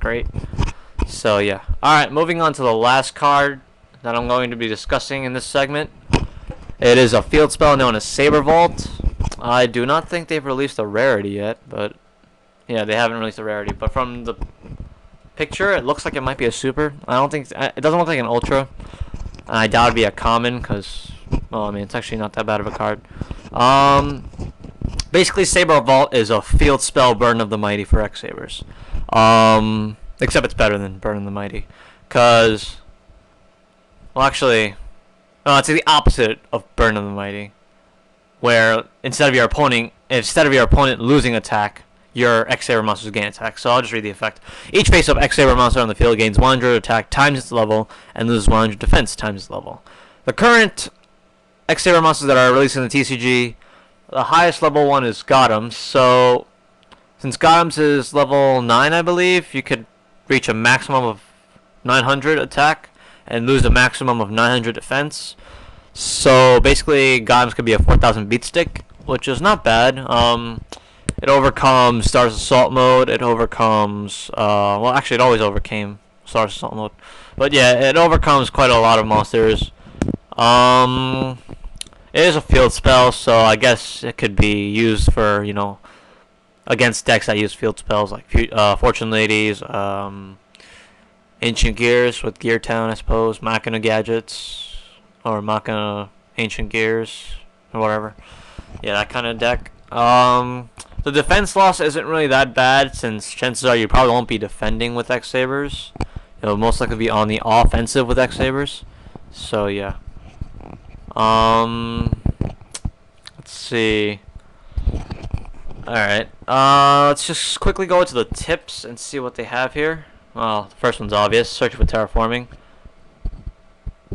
great. So yeah. Alright, moving on to the last card that I'm going to be discussing in this segment. It is a field spell known as Saber Vault. I do not think they've released a rarity yet, but yeah, they haven't released a rarity. But from the picture, it looks like it might be a super. I don't think it doesn't look like an ultra. I doubt it'd be a common because, well, I mean, it's actually not that bad of a card. Basically, Saber Vault is a field spell, Burden of the Mighty for X-Sabers. Except it's better than Burden of the Mighty, cause, well, actually, no, it's the opposite of Burden of the Mighty, where instead of your opponent losing attack, your X-Saber monsters gain attack. So I'll just read the effect. Each face-up X-Saber monster on the field gains 100 attack times its level and loses 100 defense times its level. The current X-Saber monsters that are released in the TCG, the highest level one is Gothams. So since Gothams is level 9, I believe, you could reach a maximum of 900 attack and lose a maximum of 900 defense. So basically, Gothams could be a 4,000 beat stick, which is not bad. It overcomes Stars Assault mode. It overcomes, well, actually, it always overcame Stars Assault mode. But yeah, it overcomes quite a lot of monsters. It is a field spell, so I guess it could be used for, you know, against decks that use field spells like Fortune Ladies, Ancient Gears with Gear Town, I suppose, Machina Gadgets, or Machina Ancient Gears, or whatever. Yeah, that kind of deck. The defense loss isn't really that bad, since chances are you probably won't be defending with X-Sabers. It'll most likely be on the offensive with X-Sabers. So yeah. Let's see. Alright. Let's just quickly go to the tips and see what they have here. Well, the first one's obvious. Search for terraforming.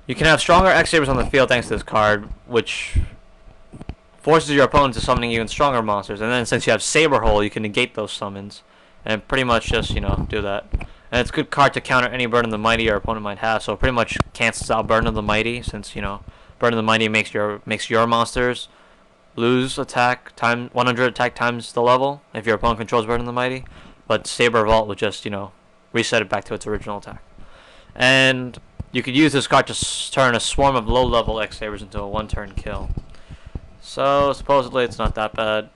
You can have stronger X-Sabers on the field thanks to this card, which forces your opponent to summoning even stronger monsters. And then since you have Saber Hole, you can negate those summons. And pretty much just, you know, do that. And it's a good card to counter any Burden of the Mighty your opponent might have. So it pretty much cancels out Burden of the Mighty, since, you know, Burden of the Mighty makes your monsters lose attack 100 attack times the level if your opponent controls Burden of the Mighty. But Saber Vault will just, you know, reset it back to its original attack. And you could use this card to turn a swarm of low-level X-Sabers into a one-turn kill. So supposedly it's not that bad.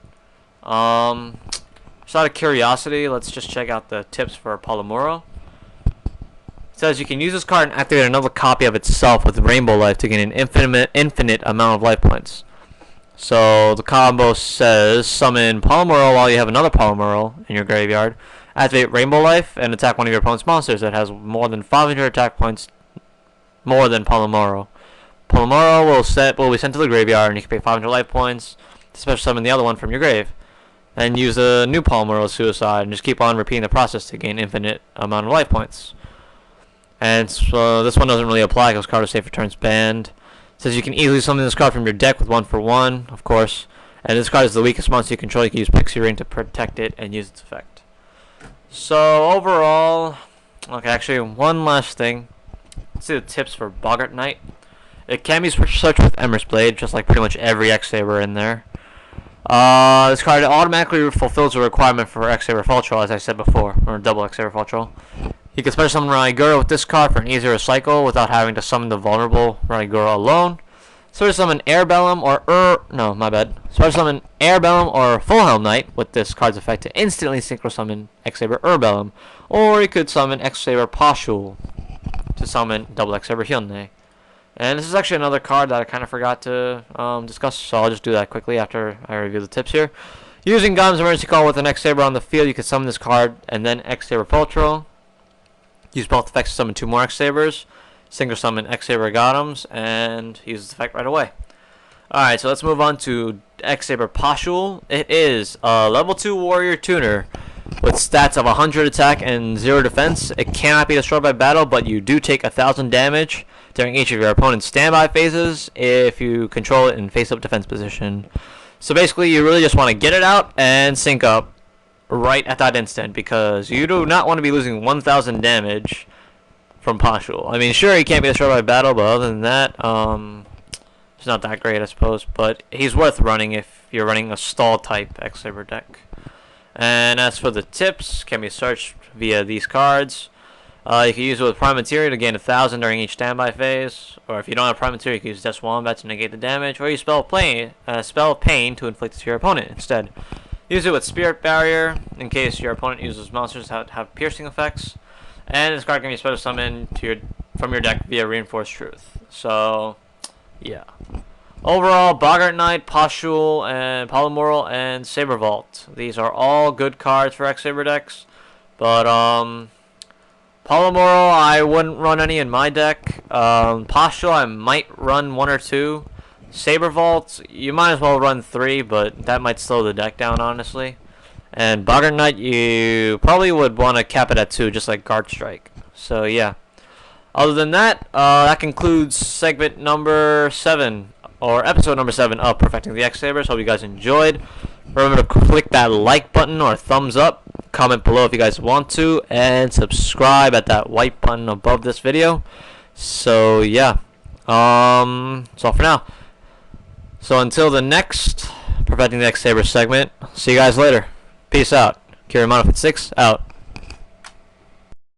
Just out of curiosity, let's just check out the tips for Palomuro. It says you can use this card and activate another copy of itself with Rainbow Life to gain an infinite amount of life points. So the combo says summon Palomuro while you have another Palomuro in your graveyard. Activate Rainbow Life and attack one of your opponent's monsters that has more than 500 attack points more than Palomuro. Palomuro will be sent to the graveyard, and you can pay 500 life points to special summon the other one from your grave. And use a new Palomuro Suicide, and just keep on repeating the process to gain infinite amount of life points. And so this one doesn't really apply because card is safe for turns banned. It says you can easily summon this card from your deck with 1-for-1, of course. And this card is the weakest monster you control. You can use Pixie Ring to protect it and use its effect. So overall, okay, actually one last thing. Let's see the tips for Boggart Knight. It can be searched with Ember's Blade, just like pretty much every X-Saber in there. This card automatically fulfills the requirement for X-Saber Fall Troll, as I said before, or double X-Saber Fall Troll. You can special summon Raigura with this card for an easier cycle without having to summon the vulnerable Raigura alone. Special summon Airbellum Special summon Airbellum or Fullhelm Knight with this card's effect to instantly synchro summon X-Saber Airbellum. Or you could summon X-Saber Pashul to summon double X-Saber Hyunne. And this is actually another card that I kind of forgot to discuss, so I'll just do that quickly after I review the tips here. Using Gom's Emergency Call with an X-Saber on the field, you can summon this card and then X-Saber Poltro. Use both effects to summon 2 more X-Sabers. Synchro summon X-Saber Gothams and use this effect right away. Alright, so let's move on to X-Saber Pashul. It is a level 2 warrior tuner with stats of 100 attack and 0 defense. It cannot be destroyed by battle, but you do take 1000 damage during each of your opponent's standby phases if you control it in face-up defense position. So basically, you really just want to get it out and sync up right at that instant, because you do not want to be losing 1000 damage from Pashul. I mean, sure, he can't be destroyed by battle, but other than that, it's not that great, I suppose. But he's worth running if you're running a stall type X-Saber deck. And as for the tips, can be searched via these cards. You can use it with Prime Materia to gain 1,000 during each standby phase, or if you don't have Prime Materia, you can use Death's Wombat to negate the damage, or you spell of Pain to inflict it to your opponent instead. Use it with Spirit Barrier in case your opponent uses monsters that have piercing effects, and this card can be special summoned from your deck via Reinforced Truth. So, yeah. Overall, Boggart Knight, Postule, and Polymoral, and Saber Vault. These are all good cards for X-Saber decks, but Polymoral, I wouldn't run any in my deck. Postule, I might run 1 or 2. Saber Vault, you might as well run 3, but that might slow the deck down, honestly. And Boggart Knight, you probably would want to cap it at 2, just like Guard Strike. So, yeah. Other than that, that concludes segment number 7, or episode number 7 of Perfecting the X-Sabers. Hope you guys enjoyed. Remember to click that like button or thumbs up. Comment below if you guys want to, and subscribe at that white button above this video. So yeah, that's all for now. So until the next Perfecting the X-Sabers segment, see you guys later. Peace out. Kirimano 6 out.